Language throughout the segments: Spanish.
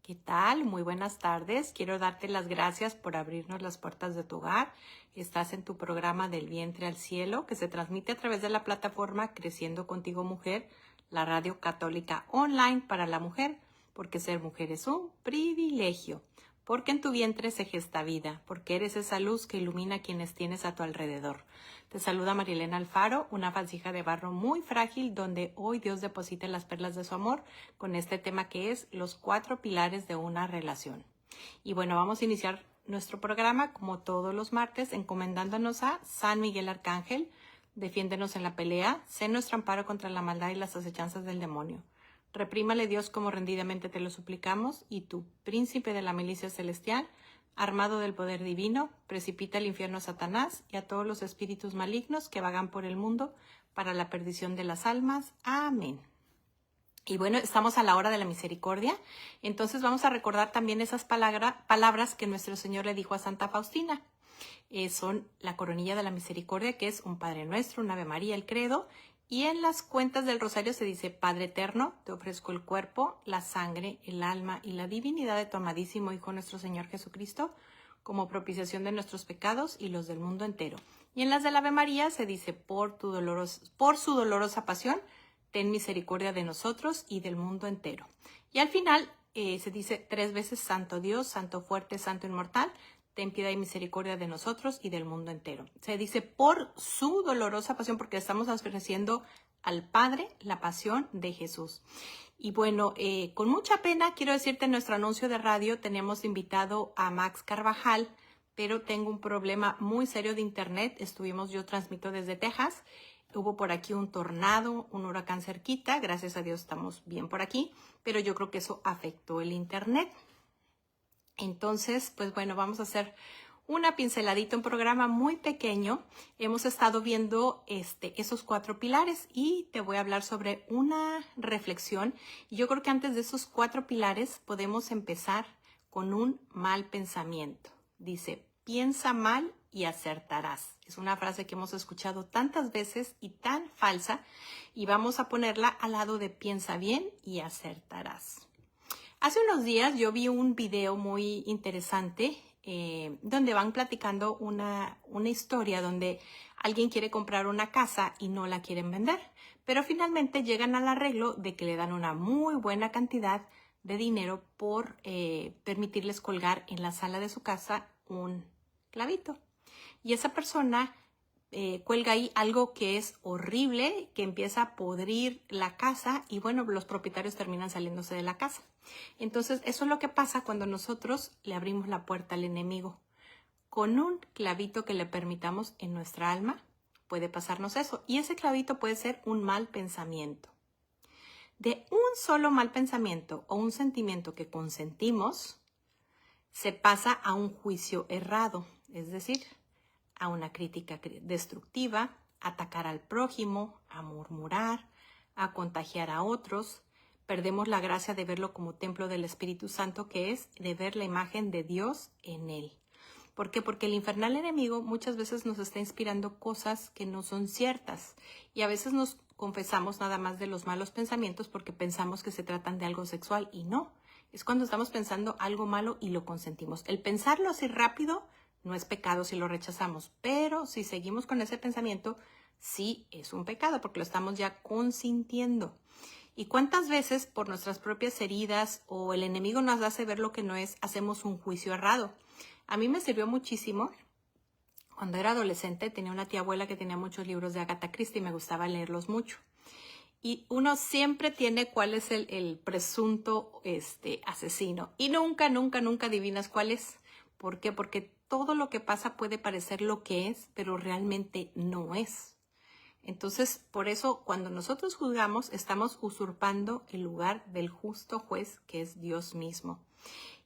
¿Qué tal? Muy buenas tardes. Quiero darte las gracias por abrirnos las puertas de tu hogar. Estás en tu programa Del Vientre al Cielo, que se transmite a través de la plataforma Creciendo Contigo Mujer, la radio católica online para la mujer, porque ser mujer es un privilegio, porque en tu vientre se gesta vida, porque eres esa luz que ilumina a quienes tienes a tu alrededor. Te saluda Marilena Alfaro, una vasija de barro muy frágil donde hoy Dios deposita las perlas de su amor con este tema que es los 4 pilares de una relación. Y bueno, vamos a iniciar nuestro programa como todos los martes encomendándonos a San Miguel Arcángel. Defiéndenos en la pelea, sé nuestro amparo contra la maldad y las acechanzas del demonio. Reprímale Dios como rendidamente te lo suplicamos, y tú, príncipe de la milicia celestial, armado del poder divino, precipita al infierno a Satanás y a todos los espíritus malignos que vagan por el mundo para la perdición de las almas. Amén. Y bueno, estamos a la hora de la misericordia, entonces vamos a recordar también esas palabras que nuestro Señor le dijo a Santa Faustina. Son la coronilla de la misericordia, que es un Padre Nuestro, un Ave María, el Credo, y en las cuentas del rosario se dice: Padre eterno, te ofrezco el cuerpo, la sangre, el alma y la divinidad de tu amadísimo Hijo nuestro Señor Jesucristo, como propiciación de nuestros pecados y los del mundo entero. Y en las del Ave María se dice: por su dolorosa pasión, ten misericordia de nosotros y del mundo entero. Y al final se dice 3 veces: Santo Dios, Santo fuerte, Santo inmortal, ten piedad y misericordia de nosotros y del mundo entero. Se dice por su dolorosa pasión, porque estamos ofreciendo al Padre la pasión de Jesús. Y bueno, con mucha pena quiero decirte, en nuestro anuncio de radio tenemos invitado a Max Carvajal, pero tengo un problema muy serio de internet. Yo transmito desde Texas. Hubo por aquí un tornado, un huracán cerquita. Gracias a Dios estamos bien por aquí, pero yo creo que eso afectó el internet. Entonces, pues bueno, vamos a hacer una pinceladita, un programa muy pequeño. Hemos estado viendo esos 4 pilares y te voy a hablar sobre una reflexión. Y yo creo que antes de esos 4 pilares podemos empezar con un mal pensamiento. Dice: piensa mal y acertarás. Es una frase que hemos escuchado tantas veces y tan falsa, y vamos a ponerla al lado de piensa bien y acertarás. Hace unos días yo vi un video muy interesante donde van platicando una historia donde alguien quiere comprar una casa y no la quieren vender, pero finalmente llegan al arreglo de que le dan una muy buena cantidad de dinero por permitirles colgar en la sala de su casa un clavito. Y esa persona cuelga ahí algo que es horrible, que empieza a podrir la casa, y bueno, los propietarios terminan saliéndose de la casa. Entonces, eso es lo que pasa cuando nosotros le abrimos la puerta al enemigo. Con un clavito que le permitamos en nuestra alma, puede pasarnos eso. Y ese clavito puede ser un mal pensamiento. De un solo mal pensamiento o un sentimiento que consentimos, se pasa a un juicio errado, es decir, a una crítica destructiva, a atacar al prójimo, a murmurar, a contagiar a otros. Perdemos la gracia de verlo como templo del Espíritu Santo, que es de ver la imagen de Dios en él. ¿Por qué? Porque el infernal enemigo muchas veces nos está inspirando cosas que no son ciertas, y a veces nos confesamos nada más de los malos pensamientos porque pensamos que se tratan de algo sexual, y no. Es cuando estamos pensando algo malo y lo consentimos. El pensarlo así rápido no es pecado si lo rechazamos, pero si seguimos con ese pensamiento, sí es un pecado porque lo estamos ya consintiendo. ¿Y cuántas veces por nuestras propias heridas o el enemigo nos hace ver lo que no es, hacemos un juicio errado? A mí me sirvió muchísimo. Cuando era adolescente tenía una tía abuela que tenía muchos libros de Agatha Christie y me gustaba leerlos mucho. Y uno siempre tiene cuál es el presunto asesino. Y nunca adivinas cuál es. ¿Por qué? Porque todo lo que pasa puede parecer lo que es, pero realmente no es. Entonces, por eso, cuando nosotros juzgamos, estamos usurpando el lugar del justo juez, que es Dios mismo.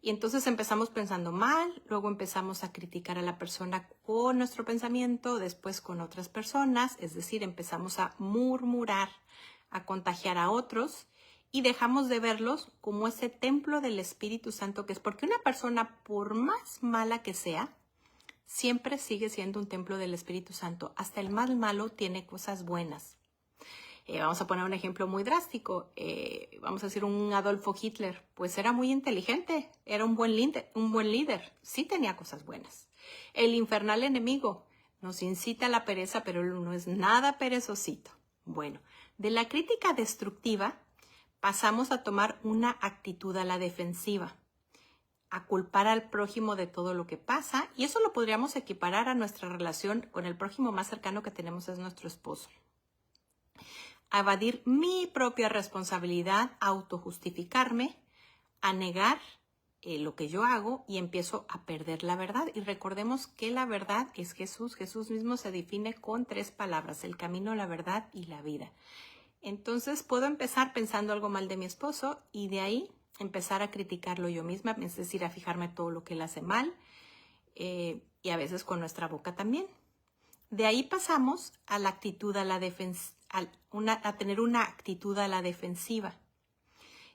Y entonces empezamos pensando mal, luego empezamos a criticar a la persona con nuestro pensamiento, después con otras personas, es decir, empezamos a murmurar, a contagiar a otros, y dejamos de verlos como ese templo del Espíritu Santo que es, porque una persona, por más mala que sea, siempre sigue siendo un templo del Espíritu Santo. Hasta el más malo tiene cosas buenas. Vamos a poner un ejemplo muy drástico. Vamos a decir un Adolfo Hitler. Pues era muy inteligente, era un buen líder. Sí tenía cosas buenas. El infernal enemigo nos incita a la pereza, pero él no es nada perezosito. Bueno, de la crítica destructiva pasamos a tomar una actitud a la defensiva, a culpar al prójimo de todo lo que pasa, y eso lo podríamos equiparar a nuestra relación con el prójimo más cercano que tenemos, es nuestro esposo. A evadir mi propia responsabilidad, a autojustificarme, a negar lo que yo hago y empiezo a perder la verdad. Y recordemos que la verdad es Jesús. Jesús mismo se define con 3 palabras: el camino, la verdad y la vida. Entonces puedo empezar pensando algo mal de mi esposo y de ahí empezar a criticarlo yo misma, es decir, a fijarme todo lo que él hace mal, y a veces con nuestra boca también. De ahí pasamos a la actitud a tener una actitud a la defensiva.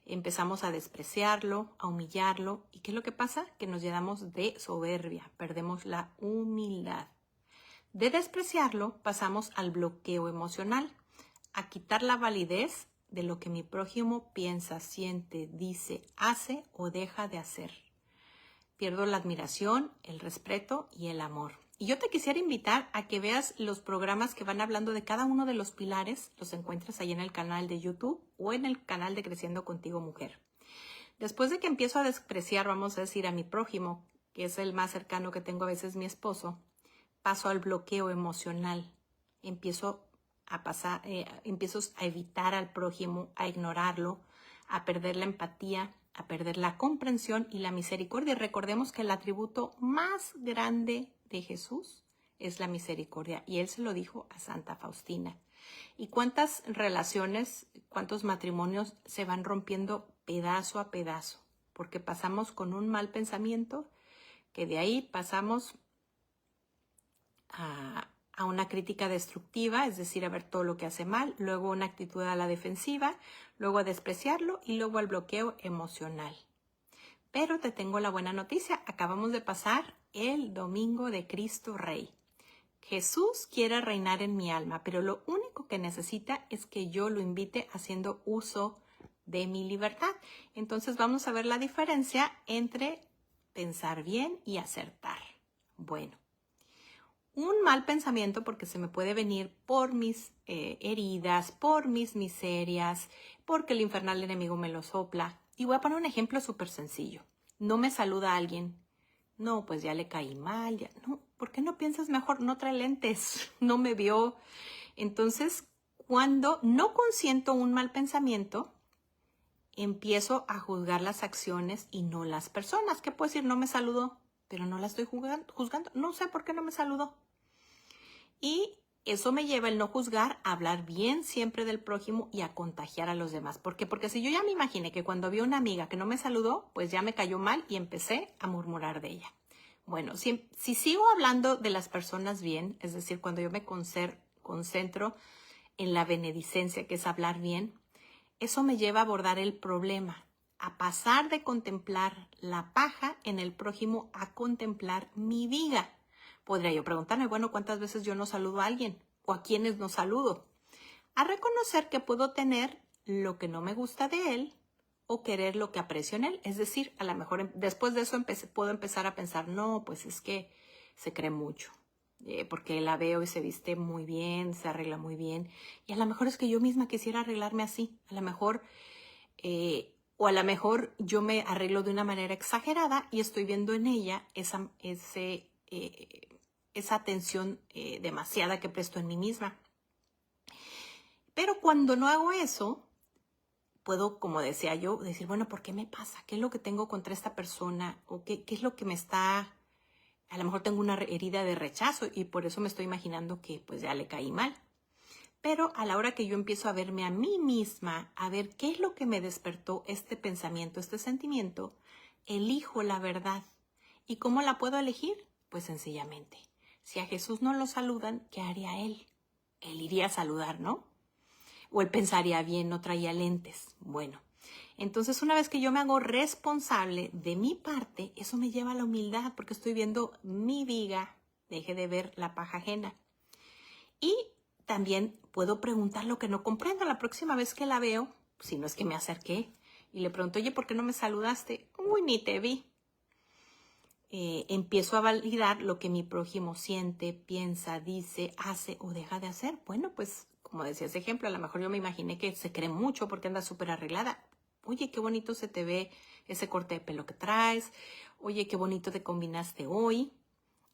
Empezamos a despreciarlo, a humillarlo. ¿Y qué es lo que pasa? Que nos llenamos de soberbia, perdemos la humildad. De despreciarlo pasamos al bloqueo emocional, a quitar la validez de lo que mi prójimo piensa, siente, dice, hace o deja de hacer. Pierdo la admiración, el respeto y el amor. Y yo te quisiera invitar a que veas los programas que van hablando de cada uno de los pilares. Los encuentras ahí en el canal de YouTube o en el canal de Creciendo Contigo Mujer. Después de que empiezo a despreciar, vamos a decir, a mi prójimo, que es el más cercano que tengo a veces, mi esposo, paso al bloqueo emocional. Empiezo a evitar al prójimo, a ignorarlo, a perder la empatía, a perder la comprensión y la misericordia. Y recordemos que el atributo más grande de Jesús es la misericordia, y él se lo dijo a Santa Faustina. ¿Y cuántas relaciones, cuántos matrimonios se van rompiendo pedazo a pedazo? Porque pasamos con un mal pensamiento, que de ahí pasamos a una crítica destructiva, es decir, a ver todo lo que hace mal, luego una actitud a la defensiva, luego a despreciarlo y luego al bloqueo emocional. Pero te tengo la buena noticia, acabamos de pasar el Domingo de Cristo Rey. Jesús quiere reinar en mi alma, pero lo único que necesita es que yo lo invite haciendo uso de mi libertad. Entonces vamos a ver la diferencia entre pensar bien y acertar. Bueno, un mal pensamiento, porque se me puede venir por mis heridas, por mis miserias, porque el infernal enemigo me lo sopla. Y voy a poner un ejemplo súper sencillo. No me saluda alguien. No, pues ya le caí mal. Ya. No, ¿por qué no piensas mejor? No trae lentes, no me vio. Entonces, cuando no consiento un mal pensamiento, empiezo a juzgar las acciones y no las personas. ¿Qué puedo decir? No me saludó, pero no la estoy juzgando. No sé por qué no me saludó. Y eso me lleva, el no juzgar, a hablar bien siempre del prójimo y a contagiar a los demás. ¿Por qué? Porque si yo ya me imaginé que cuando vi a una amiga que no me saludó, pues ya me cayó mal y empecé a murmurar de ella. Bueno, si sigo hablando de las personas bien, es decir, cuando yo me concentro en la benedicencia, que es hablar bien, eso me lleva a abordar el problema, a pasar de contemplar la paja en el prójimo a contemplar mi viga. Podría yo preguntarme, bueno, ¿cuántas veces yo no saludo a alguien? ¿O a quiénes no saludo? A reconocer que puedo tener lo que no me gusta de él o querer lo que aprecio en él. Es decir, a lo mejor después de eso puedo empezar a pensar, no, pues es que se cree mucho. Porque la veo y se viste muy bien, se arregla muy bien. Y a lo mejor es que yo misma quisiera arreglarme así. A lo mejor, o a lo mejor yo me arreglo de una manera exagerada y estoy viendo en ella esa atención demasiada que presto en mí misma. Pero cuando no hago eso, puedo, como decía yo, decir, bueno, ¿por qué me pasa? ¿Qué es lo que tengo contra esta persona? ¿O qué es lo que me está... A lo mejor tengo una herida de rechazo y por eso me estoy imaginando que pues ya le caí mal. Pero a la hora que yo empiezo a verme a mí misma, a ver qué es lo que me despertó este pensamiento, este sentimiento, elijo la verdad. ¿Y cómo la puedo elegir? Pues sencillamente. Si a Jesús no lo saludan, ¿qué haría él? Él iría a saludar, ¿no? O él pensaría, bien, no traía lentes. Bueno, entonces una vez que yo me hago responsable de mi parte, eso me lleva a la humildad porque estoy viendo mi viga, deje de ver la paja ajena. Y también puedo preguntar lo que no comprendo. La próxima vez que la veo, si no es que me acerqué y le pregunto, oye, ¿por qué no me saludaste? Uy, ni te vi. Empiezo a validar lo que mi prójimo siente, piensa, dice, hace o deja de hacer. Bueno, pues como decía ese ejemplo, a lo mejor yo me imaginé que se cree mucho porque anda súper arreglada. Oye, qué bonito se te ve ese corte de pelo que traes. Oye, qué bonito te combinaste hoy.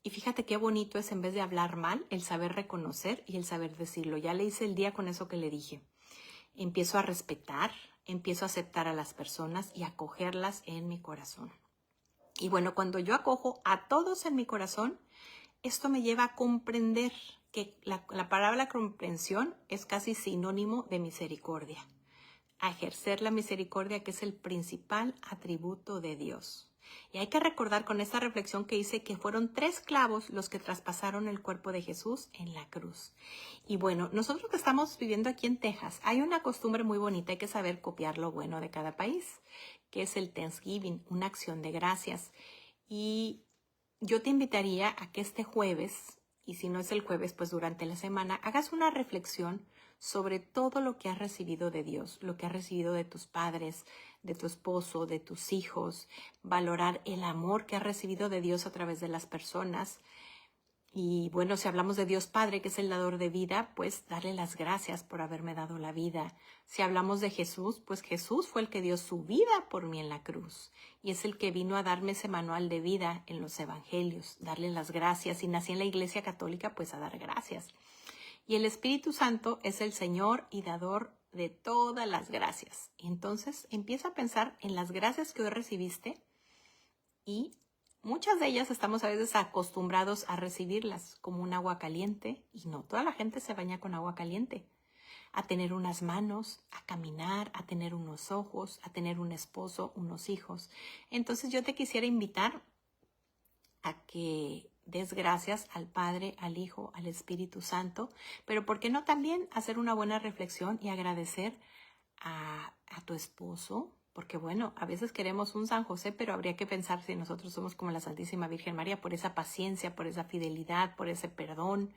Y fíjate qué bonito es, en vez de hablar mal, el saber reconocer y el saber decirlo. Ya le hice el día con eso que le dije. Empiezo a respetar, empiezo a aceptar a las personas y a acogerlas en mi corazón. Y bueno, cuando yo acojo a todos en mi corazón, esto me lleva a comprender que la palabra comprensión es casi sinónimo de misericordia. A ejercer la misericordia, que es el principal atributo de Dios. Y hay que recordar con esta reflexión que hice que fueron 3 clavos los que traspasaron el cuerpo de Jesús en la cruz. Y bueno, nosotros que estamos viviendo aquí en Texas, hay una costumbre muy bonita, hay que saber copiar lo bueno de cada país, que es el Thanksgiving, una acción de gracias. Y yo te invitaría a que este jueves, y si no es el jueves, pues durante la semana, hagas una reflexión sobre todo lo que has recibido de Dios, lo que has recibido de tus padres, de tu esposo, de tus hijos, valorar el amor que has recibido de Dios a través de las personas. Y bueno, si hablamos de Dios Padre, que es el dador de vida, pues darle las gracias por haberme dado la vida. Si hablamos de Jesús, pues Jesús fue el que dio su vida por mí en la cruz. Y es el que vino a darme ese manual de vida en los evangelios, darle las gracias. Y nací en la Iglesia Católica, pues a dar gracias. Y el Espíritu Santo es el Señor y dador de todas las gracias. Entonces empieza a pensar en las gracias que hoy recibiste y muchas de ellas estamos a veces acostumbrados a recibirlas como un agua caliente, y no toda la gente se baña con agua caliente. A tener unas manos, a caminar, a tener unos ojos, a tener un esposo, unos hijos. Entonces yo te quisiera invitar a que des gracias al Padre, al Hijo, al Espíritu Santo, pero ¿por qué no también hacer una buena reflexión y agradecer a tu esposo? Porque bueno, a veces queremos un San José, pero habría que pensar si nosotros somos como la Santísima Virgen María, por esa paciencia, por esa fidelidad, por ese perdón.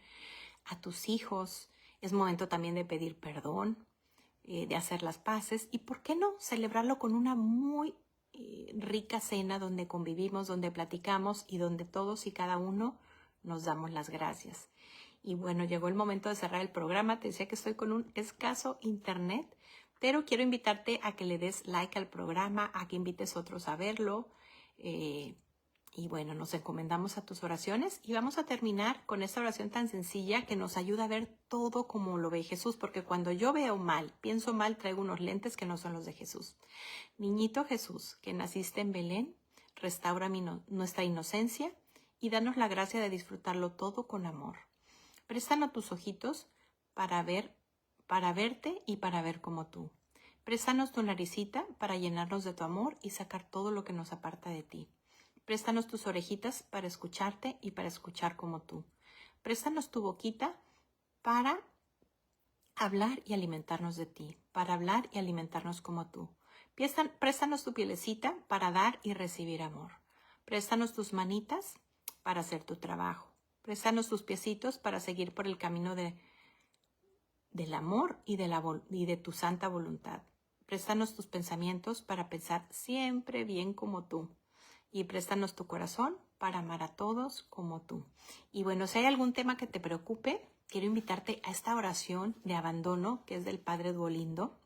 A tus hijos es momento también de pedir perdón, de hacer las paces, y ¿por qué no celebrarlo con una muy rica cena donde convivimos, donde platicamos y donde todos y cada uno nos damos las gracias? Y bueno, llegó el momento de cerrar el programa. Te decía que estoy con un escaso internet, pero quiero invitarte a que le des like al programa, a que invites a otros a verlo. Y bueno, nos encomendamos a tus oraciones y vamos a terminar con esta oración tan sencilla que nos ayuda a ver todo como lo ve Jesús, porque cuando yo veo mal, pienso mal, traigo unos lentes que no son los de Jesús. Niñito Jesús, que naciste en Belén, restaura nuestra inocencia y danos la gracia de disfrutarlo todo con amor. Préstanos tus ojitos para verte y para ver como tú. Préstanos tu naricita para llenarnos de tu amor y sacar todo lo que nos aparta de ti. Préstanos tus orejitas para escucharte y para escuchar como tú. Préstanos tu boquita para hablar y alimentarnos de ti, para hablar y alimentarnos como tú. Préstanos tu pielecita para dar y recibir amor. Préstanos tus manitas para hacer tu trabajo. Préstanos tus piecitos para seguir por el camino del amor y de tu santa voluntad. Préstanos tus pensamientos para pensar siempre bien como tú. Y préstanos tu corazón para amar a todos como tú. Y bueno, si hay algún tema que te preocupe, quiero invitarte a esta oración de abandono, que es del Padre Duolindo,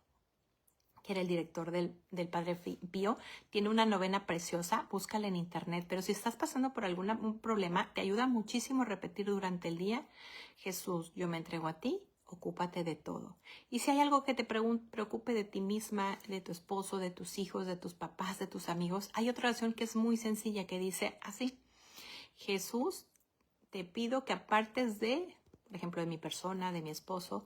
que era el director del Padre Pío. Tiene una novena preciosa, búscala en internet. Pero si estás pasando por algún problema, te ayuda muchísimo repetir durante el día: Jesús, yo me entrego a ti, ocúpate de todo. Y si hay algo que te preocupe de ti misma, de tu esposo, de tus hijos, de tus papás, de tus amigos, hay otra oración que es muy sencilla, que dice así: Jesús, te pido que apartes por ejemplo, de mi persona, de mi esposo,